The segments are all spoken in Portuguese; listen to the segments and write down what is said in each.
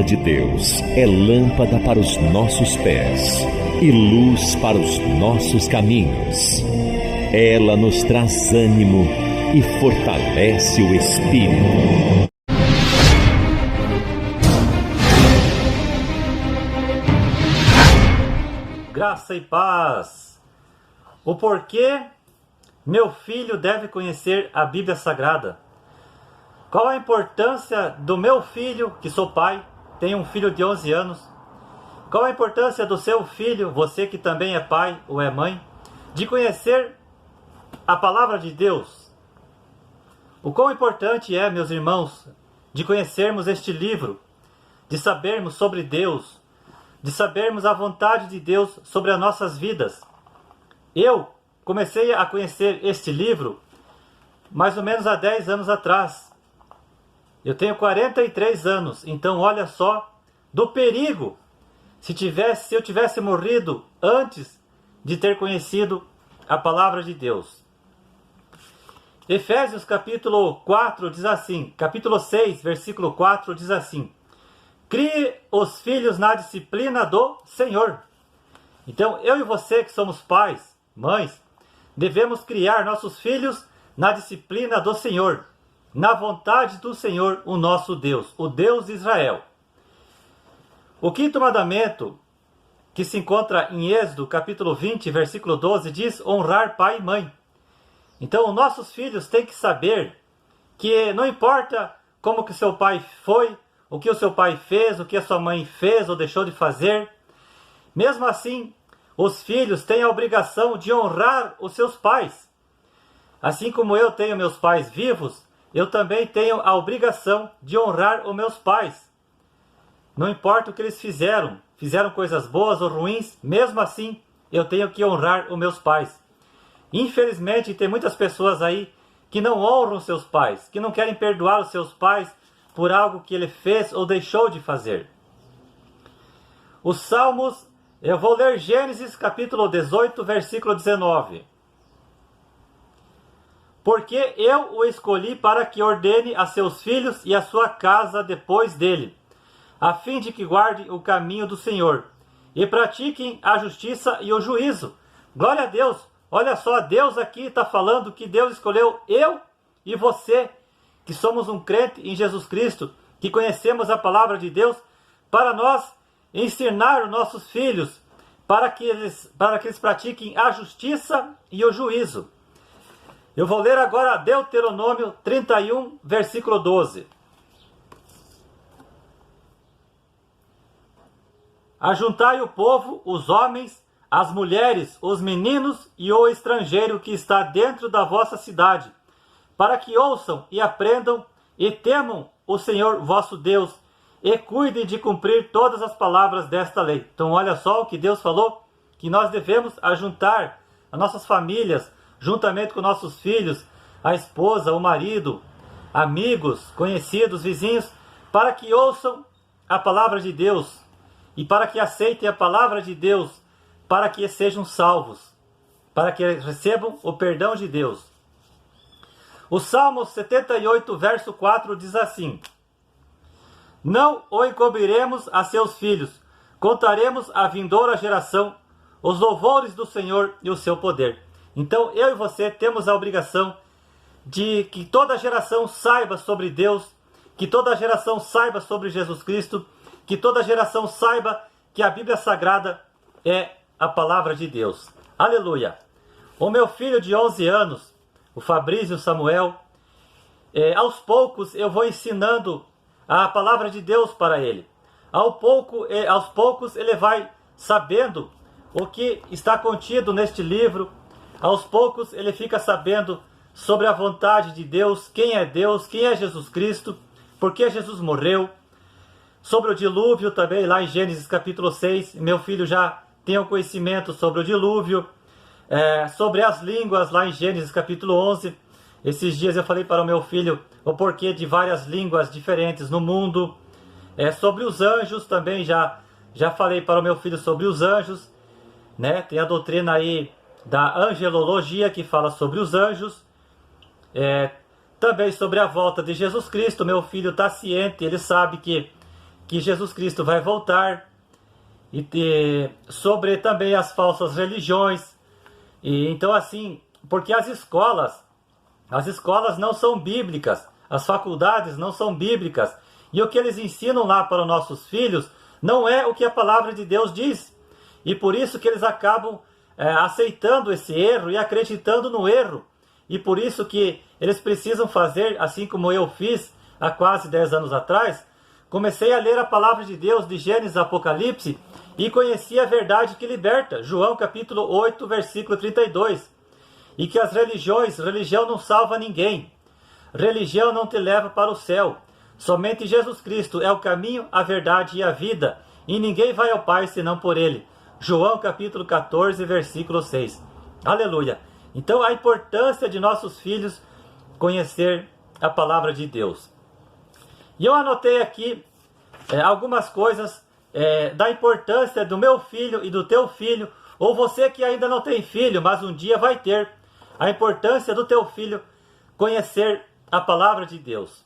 de Deus é lâmpada para os nossos pés e luz para os nossos caminhos. Ela nos traz ânimo e fortalece o espírito. Graça e paz. O porquê meu filho deve conhecer a Bíblia Sagrada? Qual a importância do meu filho, que sou pai, tenho um filho de 11 anos. Qual a importância do seu filho, você que também é pai ou é mãe, de conhecer a palavra de Deus? O quão importante é, meus irmãos, de conhecermos este livro, de sabermos sobre Deus, de sabermos a vontade de Deus sobre as nossas vidas. Eu comecei a conhecer este livro mais ou menos há 10 anos atrás. Eu tenho 43 anos, então olha só do perigo se eu tivesse morrido antes de ter conhecido a palavra de Deus. Efésios capítulo 4 diz assim, capítulo 6, versículo 4 diz assim: crie os filhos na disciplina do Senhor. Então, eu e você que somos pais, mães, devemos criar nossos filhos na disciplina do Senhor, na vontade do Senhor, o nosso Deus, o Deus de Israel. O quinto mandamento, que se encontra em Êxodo, capítulo 20, versículo 12, diz honrar pai e mãe. Então, os nossos filhos têm que saber que não importa como que seu pai foi, o que o seu pai fez, o que a sua mãe fez ou deixou de fazer, mesmo assim, os filhos têm a obrigação de honrar os seus pais. Assim como eu tenho meus pais vivos, eu também tenho a obrigação de honrar os meus pais. Não importa o que eles fizeram coisas boas ou ruins, mesmo assim, eu tenho que honrar os meus pais. Infelizmente, tem muitas pessoas aí que não honram seus pais, que não querem perdoar os seus pais por algo que ele fez ou deixou de fazer. Os Salmos, eu vou ler Gênesis capítulo 18, versículo 19. Porque eu o escolhi para que ordene a seus filhos e a sua casa depois dele, a fim de que guarde o caminho do Senhor, e pratiquem a justiça e o juízo. Glória a Deus! Olha só, Deus aqui está falando que Deus escolheu eu e você, que somos um crente em Jesus Cristo, que conhecemos a palavra de Deus, para nós ensinar os nossos filhos, para que eles pratiquem a justiça e o juízo. Eu vou ler agora Deuteronômio 31, versículo 12. Ajuntai o povo, os homens, as mulheres, os meninos e o estrangeiro que está dentro da vossa cidade, para que ouçam e aprendam e temam o Senhor vosso Deus, e cuidem de cumprir todas as palavras desta lei. Então olha só o que Deus falou, que nós devemos ajuntar as nossas famílias, juntamente com nossos filhos, a esposa, o marido, amigos, conhecidos, vizinhos, para que ouçam a palavra de Deus, e para que aceitem a palavra de Deus, para que sejam salvos, para que recebam o perdão de Deus. O Salmo 78, verso 4 diz assim: não o encobriremos a seus filhos, contaremos à vindoura geração os louvores do Senhor e o seu poder. Então eu e você temos a obrigação de que toda geração saiba sobre Deus, que toda geração saiba sobre Jesus Cristo, que toda geração saiba que a Bíblia Sagrada é a palavra de Deus. Aleluia! O meu filho de 11 anos, o Fabrício Samuel, aos poucos eu vou ensinando a palavra de Deus para ele. Aos poucos ele vai sabendo o que está contido neste livro. Aos poucos ele fica sabendo sobre a vontade de Deus, quem é Jesus Cristo, por que Jesus morreu. Sobre o dilúvio também, lá em Gênesis capítulo 6, meu filho já tem o conhecimento sobre o dilúvio. Sobre as línguas, lá em Gênesis capítulo 11, esses dias eu falei para o meu filho o porquê de várias línguas diferentes no mundo. Sobre os anjos também, já falei para o meu filho sobre os anjos, né? Tem a doutrina aí da angelologia que fala sobre os anjos. Também sobre a volta de Jesus Cristo, meu filho está ciente, ele sabe que que Jesus Cristo vai voltar, e sobre também as falsas religiões. E então assim, porque as escolas não são bíblicas, as faculdades não são bíblicas, e o que eles ensinam lá para os nossos filhos não é o que a palavra de Deus diz, e por isso que eles acabam aceitando esse erro e acreditando no erro, e por isso que eles precisam fazer, assim como eu fiz há quase 10 anos atrás, comecei a ler a palavra de Deus de Gênesis a Apocalipse e conheci a verdade que liberta, João capítulo 8, versículo 32, e que religião não salva ninguém, religião não te leva para o céu, somente Jesus Cristo é o caminho, a verdade e a vida, e ninguém vai ao Pai senão por Ele, João capítulo 14, versículo 6, aleluia. Então a importância de nossos filhos conhecer a palavra de Deus. E eu anotei aqui algumas coisas da importância do meu filho e do teu filho, ou você que ainda não tem filho, mas um dia vai ter, a importância do teu filho conhecer a palavra de Deus.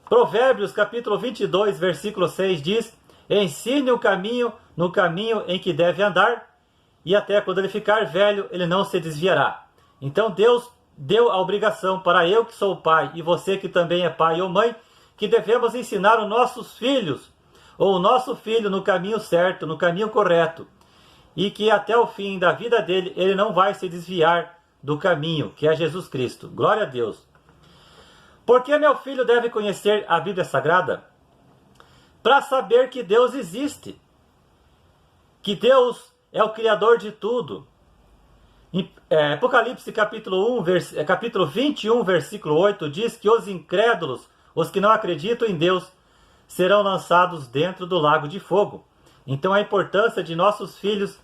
Provérbios capítulo 22, versículo 6 diz: ensine o caminho no caminho em que deve andar, e até quando ele ficar velho, ele não se desviará. Então Deus deu a obrigação para eu que sou pai, e você que também é pai ou mãe, que devemos ensinar os nossos filhos, ou o nosso filho no caminho certo, no caminho correto, e que até o fim da vida dele, ele não vai se desviar do caminho, que é Jesus Cristo. Glória a Deus. Por que meu filho deve conhecer a Bíblia Sagrada? Para saber que Deus existe, que Deus é o Criador de tudo. Apocalipse capítulo 21, versículo 8, diz que os incrédulos, os que não acreditam em Deus, serão lançados dentro do lago de fogo. Então a importância de nossos filhos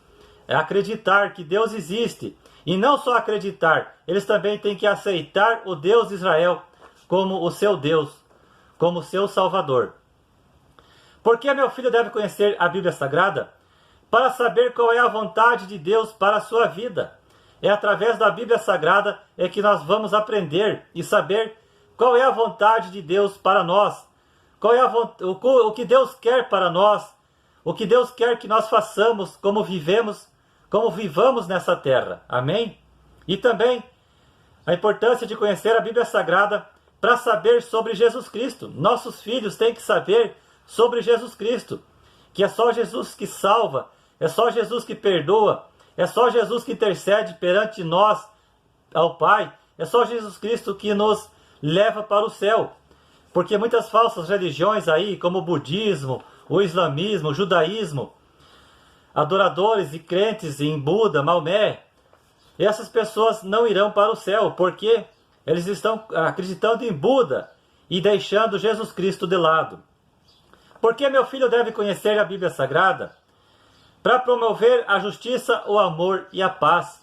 é acreditar que Deus existe. E não só acreditar, eles também têm que aceitar o Deus de Israel como o seu Deus, como o seu Salvador. Por que meu filho deve conhecer a Bíblia Sagrada? Para saber qual é a vontade de Deus para a sua vida. É através da Bíblia Sagrada que nós vamos aprender e saber qual é a vontade de Deus para nós, qual é o que Deus quer para nós, o que Deus quer que nós façamos, como vivamos nessa terra. Amém? E também a importância de conhecer a Bíblia Sagrada para saber sobre Jesus Cristo. Nossos filhos têm que saber sobre Jesus Cristo, que é só Jesus que salva, é só Jesus que perdoa, é só Jesus que intercede perante nós ao Pai, é só Jesus Cristo que nos leva para o céu. Porque muitas falsas religiões aí, como o budismo, o islamismo, o judaísmo, adoradores e crentes em Buda, Maomé, essas pessoas não irão para o céu, porque eles estão acreditando em Buda e deixando Jesus Cristo de lado. Por que meu filho deve conhecer a Bíblia Sagrada? Para promover a justiça, o amor e a paz.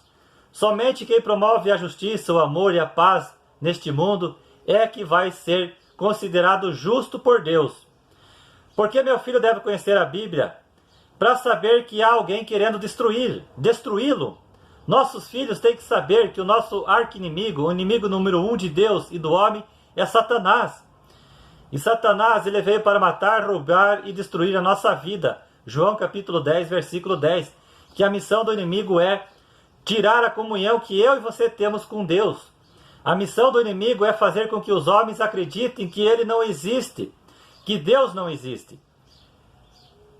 Somente quem promove a justiça, o amor e a paz neste mundo é que vai ser considerado justo por Deus. Por que meu filho deve conhecer a Bíblia? Para saber que há alguém querendo destruí-lo. Nossos filhos têm que saber que o nosso arqui-inimigo, o inimigo número 1 de Deus e do homem, é Satanás. E Satanás, ele veio para matar, roubar e destruir a nossa vida. João capítulo 10, versículo 10. Que a missão do inimigo é tirar a comunhão que eu e você temos com Deus. A missão do inimigo é fazer com que os homens acreditem que ele não existe, que Deus não existe.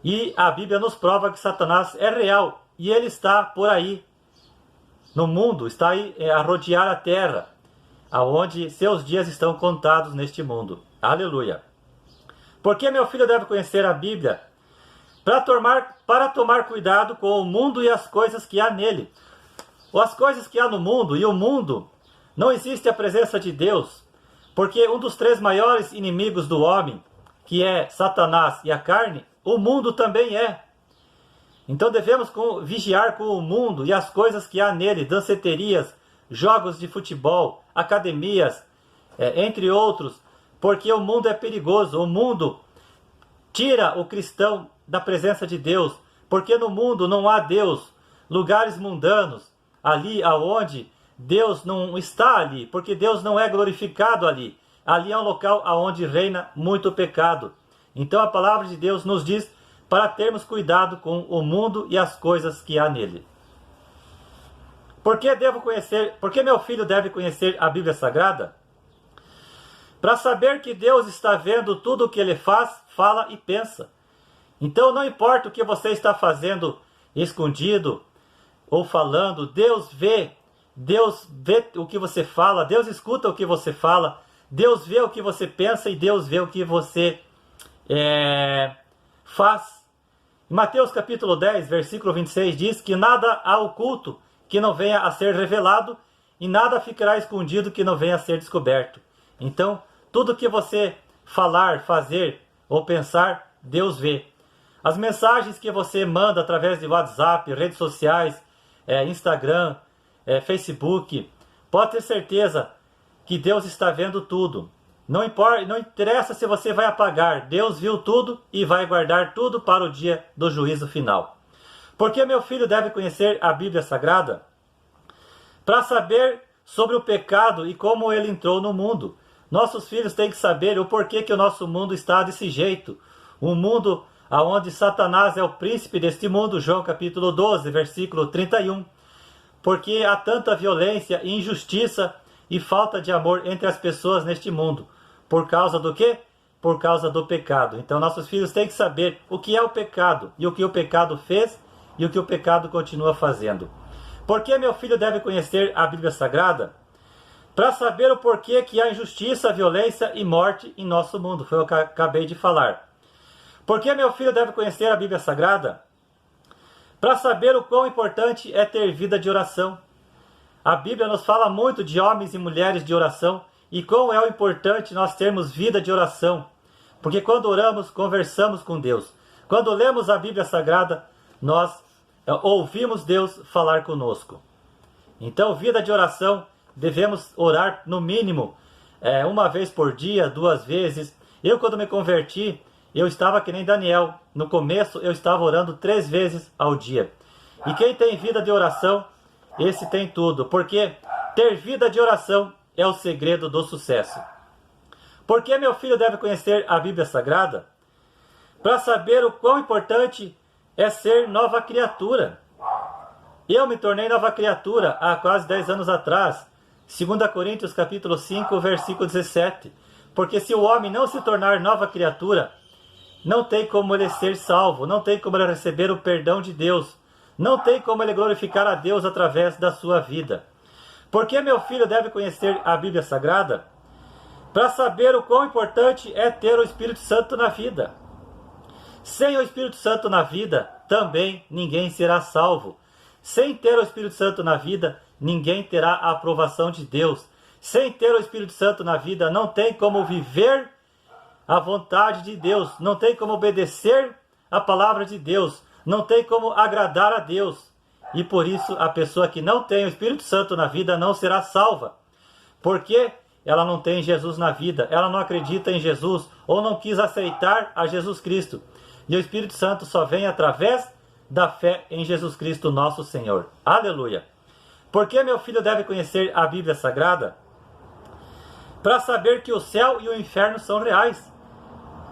E a Bíblia nos prova que Satanás é real e ele está por aí no mundo, está aí a rodear a terra, aonde seus dias estão contados neste mundo. Aleluia. Por que meu filho deve conhecer a Bíblia? Para tomar cuidado com o mundo e as coisas que há nele. As coisas que há no mundo e o mundo, não existe a presença de Deus, porque um dos 3 maiores inimigos do homem, que é Satanás e a carne, o mundo também é. Então devemos vigiar com o mundo e as coisas que há nele, danceterias, jogos de futebol, academias, entre outros, porque o mundo é perigoso, o mundo tira o cristão da presença de Deus, porque no mundo não há Deus, lugares mundanos, ali aonde Deus não está ali, porque Deus não é glorificado ali. Ali é um local onde reina muito pecado. Então a palavra de Deus nos diz para termos cuidado com o mundo e as coisas que há nele. Por que meu filho deve conhecer a Bíblia Sagrada? Para saber que Deus está vendo tudo o que ele faz, fala e pensa. Então não importa o que você está fazendo escondido ou falando, Deus vê o que você fala, Deus escuta o que você fala, Deus vê o que você pensa e Deus vê o que você faz. Em Mateus capítulo 10, versículo 26 diz que nada há oculto que não venha a ser revelado e nada ficará escondido que não venha a ser descoberto. Então, tudo que você falar, fazer ou pensar, Deus vê. As mensagens que você manda através de WhatsApp, redes sociais, Instagram, Facebook, pode ter certeza que Deus está vendo tudo. Não interessa se você vai apagar, Deus viu tudo e vai guardar tudo para o dia do juízo final. Por que meu filho deve conhecer a Bíblia Sagrada? Para saber sobre o pecado e como ele entrou no mundo. Nossos filhos têm que saber o porquê que o nosso mundo está desse jeito. Um mundo onde Satanás é o príncipe deste mundo, João capítulo 12, versículo 31. Porque há tanta violência, injustiça e falta de amor entre as pessoas neste mundo. Por causa do quê? Por causa do pecado. Então nossos filhos têm que saber o que é o pecado e o que o pecado fez e o que o pecado continua fazendo. Por que meu filho deve conhecer a Bíblia Sagrada? Para saber o porquê que há injustiça, violência e morte em nosso mundo. Foi o que eu acabei de falar. Por que meu filho deve conhecer a Bíblia Sagrada? Para saber o quão importante é ter vida de oração. A Bíblia nos fala muito de homens e mulheres de oração e quão é importante nós termos vida de oração. Porque quando oramos, conversamos com Deus. Quando lemos a Bíblia Sagrada, nós ouvimos Deus falar conosco. Então, vida de oração, devemos orar no mínimo uma vez por dia, 2 vezes. Eu, quando me converti, eu estava que nem Daniel. No começo, eu estava orando 3 vezes ao dia. E quem tem vida de oração, esse tem tudo. Porque ter vida de oração é o segredo do sucesso. Por que meu filho deve conhecer a Bíblia Sagrada? Para saber o quão importante é ser nova criatura. Eu me tornei nova criatura há quase 10 anos atrás. 2 Coríntios capítulo 5, versículo 17. Porque se o homem não se tornar nova criatura, não tem como ele ser salvo, não tem como ele receber o perdão de Deus, não tem como ele glorificar a Deus através da sua vida. Por que meu filho deve conhecer a Bíblia Sagrada? Para saber o quão importante é ter o Espírito Santo na vida. Sem o Espírito Santo na vida, também ninguém será salvo. Sem ter o Espírito Santo na vida, ninguém terá a aprovação de Deus. Sem ter o Espírito Santo na vida, não tem como viver a vontade de Deus, não tem como obedecer a palavra de Deus, não tem como agradar a Deus. E por isso a pessoa que não tem o Espírito Santo na vida não será salva. Porque ela não tem Jesus na vida, ela não acredita em Jesus ou não quis aceitar a Jesus Cristo. E o Espírito Santo só vem através da fé em Jesus Cristo nosso Senhor. Aleluia! Por que meu filho deve conhecer a Bíblia Sagrada? Para saber que o céu e o inferno são reais.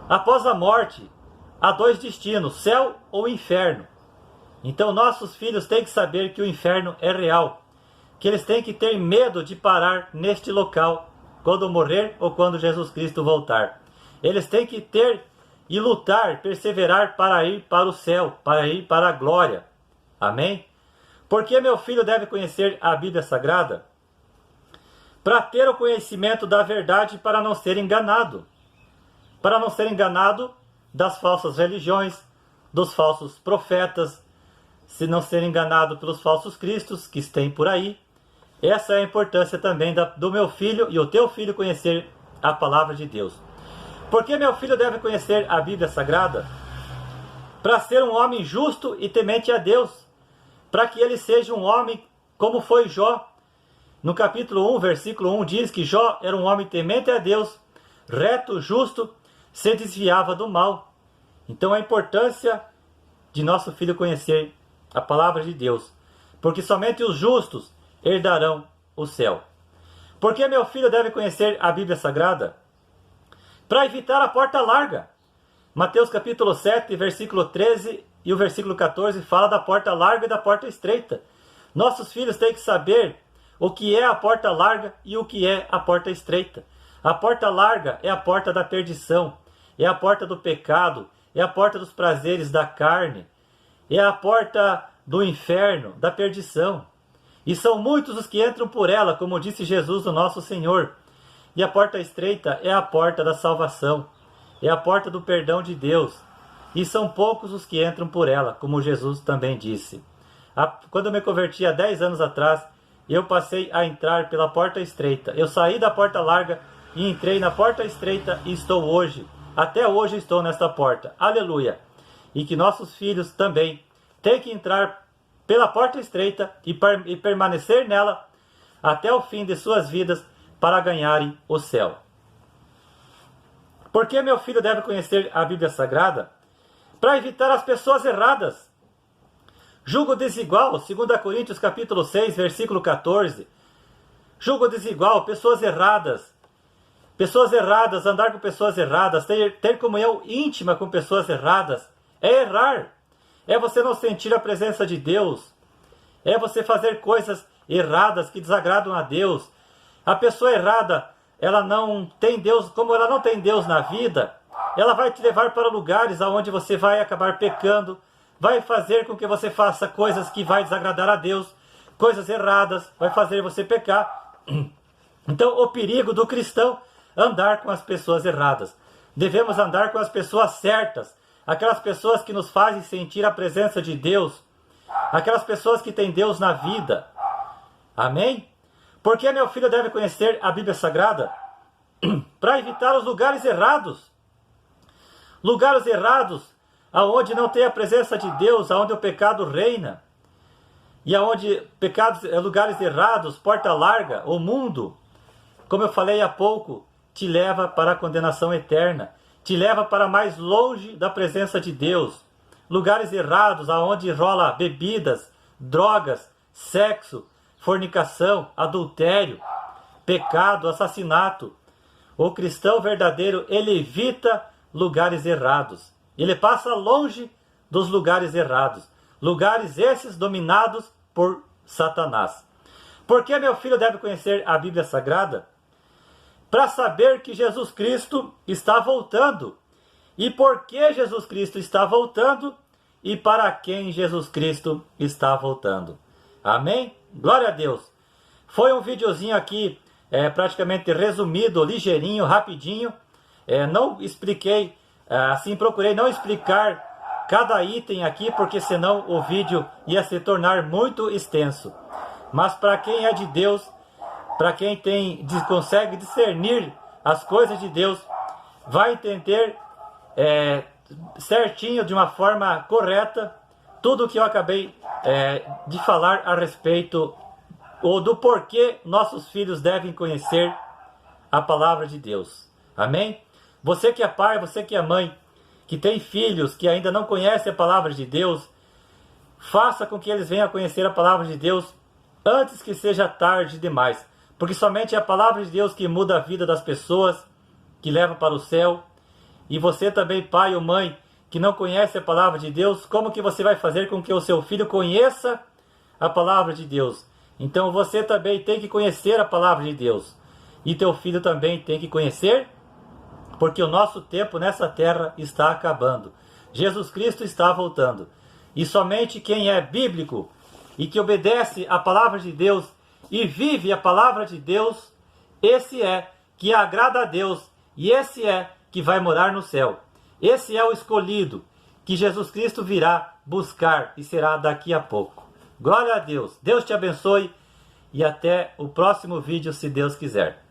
Após a morte, há 2 destinos, céu ou inferno. Então nossos filhos têm que saber que o inferno é real. Que eles têm que ter medo de parar neste local quando morrer ou quando Jesus Cristo voltar. Eles têm que ter e lutar, perseverar para ir para o céu, para ir para a glória. Amém? Por que meu filho deve conhecer a Bíblia Sagrada? Para ter o conhecimento da verdade para não ser enganado. Para não ser enganado das falsas religiões, dos falsos profetas, se não ser enganado pelos falsos cristos que tem por aí. Essa é a importância também do meu filho e o teu filho conhecer a palavra de Deus. Por que meu filho deve conhecer a Bíblia Sagrada? Para ser um homem justo e temente a Deus. Para que ele seja um homem como foi Jó. No capítulo 1, versículo 1, diz que Jó era um homem temente a Deus, reto, justo, se desviava do mal. Então a importância de nosso filho conhecer a palavra de Deus. Porque somente os justos herdarão o céu. Por que meu filho deve conhecer a Bíblia Sagrada? Para evitar a porta larga. Mateus capítulo 7, versículo 13 e o versículo 14 fala da porta larga e da porta estreita. Nossos filhos têm que saber o que é a porta larga e o que é a porta estreita. A porta larga é a porta da perdição, é a porta do pecado, é a porta dos prazeres da carne, é a porta do inferno, da perdição. E são muitos os que entram por ela, como disse Jesus, o nosso Senhor. E a porta estreita é a porta da salvação, é a porta do perdão de Deus. E são poucos os que entram por ela, como Jesus também disse. Quando eu me converti há 10 anos atrás, eu passei a entrar pela porta estreita. Eu saí da porta larga e entrei na porta estreita e estou hoje. Até hoje estou nesta porta. Aleluia! E que nossos filhos também têm que entrar pela porta estreita e permanecer nela até o fim de suas vidas para ganharem o céu. Por que meu filho deve conhecer a Bíblia Sagrada? Para evitar as pessoas erradas. Julgo desigual, 2 Coríntios capítulo 6, versículo 14. Julgo desigual, pessoas erradas. Pessoas erradas, andar com pessoas erradas, ter comunhão íntima com pessoas erradas, é errar. É você não sentir a presença de Deus. É você fazer coisas erradas que desagradam a Deus. A pessoa errada, ela não tem Deus, como ela não tem Deus na vida, ela vai te levar para lugares onde você vai acabar pecando, vai fazer com que você faça coisas que vai desagradar a Deus, coisas erradas, vai fazer você pecar. Então, o perigo do cristão é andar com as pessoas erradas. Devemos andar com as pessoas certas, aquelas pessoas que nos fazem sentir a presença de Deus, aquelas pessoas que têm Deus na vida. Amém? Por que meu filho deve conhecer a Bíblia Sagrada? Para evitar os lugares errados. Lugares errados, aonde não tem a presença de Deus, aonde o pecado reina. E aonde lugares errados, porta larga, o mundo, como eu falei há pouco, te leva para a condenação eterna. Te leva para mais longe da presença de Deus. Lugares errados, aonde rola bebidas, drogas, sexo, fornicação, adultério, pecado, assassinato. O cristão verdadeiro, ele evita lugares errados. Ele passa longe dos lugares errados. Lugares esses dominados por Satanás. Por que meu filho deve conhecer a Bíblia Sagrada? Para saber que Jesus Cristo está voltando. E por que Jesus Cristo está voltando? E para quem Jesus Cristo está voltando. Amém? Glória a Deus. Foi um videozinho aqui, praticamente resumido, ligeirinho, rapidinho. Não expliquei, assim procurei não explicar cada item aqui, porque senão o vídeo ia se tornar muito extenso. Mas para quem é de Deus, para quem consegue discernir as coisas de Deus, vai entender certinho, de uma forma correta, tudo o que eu acabei de falar a respeito ou do porquê nossos filhos devem conhecer a palavra de Deus. Amém? Você que é pai, você que é mãe, que tem filhos que ainda não conhecem a palavra de Deus, faça com que eles venham a conhecer a palavra de Deus antes que seja tarde demais. Porque somente é a palavra de Deus que muda a vida das pessoas, que leva para o céu. E você também, pai ou mãe, que não conhece a palavra de Deus, como que você vai fazer com que o seu filho conheça a palavra de Deus? Então você também tem que conhecer a palavra de Deus. E teu filho também tem que conhecer, porque o nosso tempo nessa terra está acabando. Jesus Cristo está voltando. E somente quem é bíblico e que obedece a palavra de Deus e vive a palavra de Deus, esse é que agrada a Deus e esse é que vai morar no céu. Esse é o escolhido que Jesus Cristo virá buscar e será daqui a pouco. Glória a Deus. Deus te abençoe e até o próximo vídeo, se Deus quiser.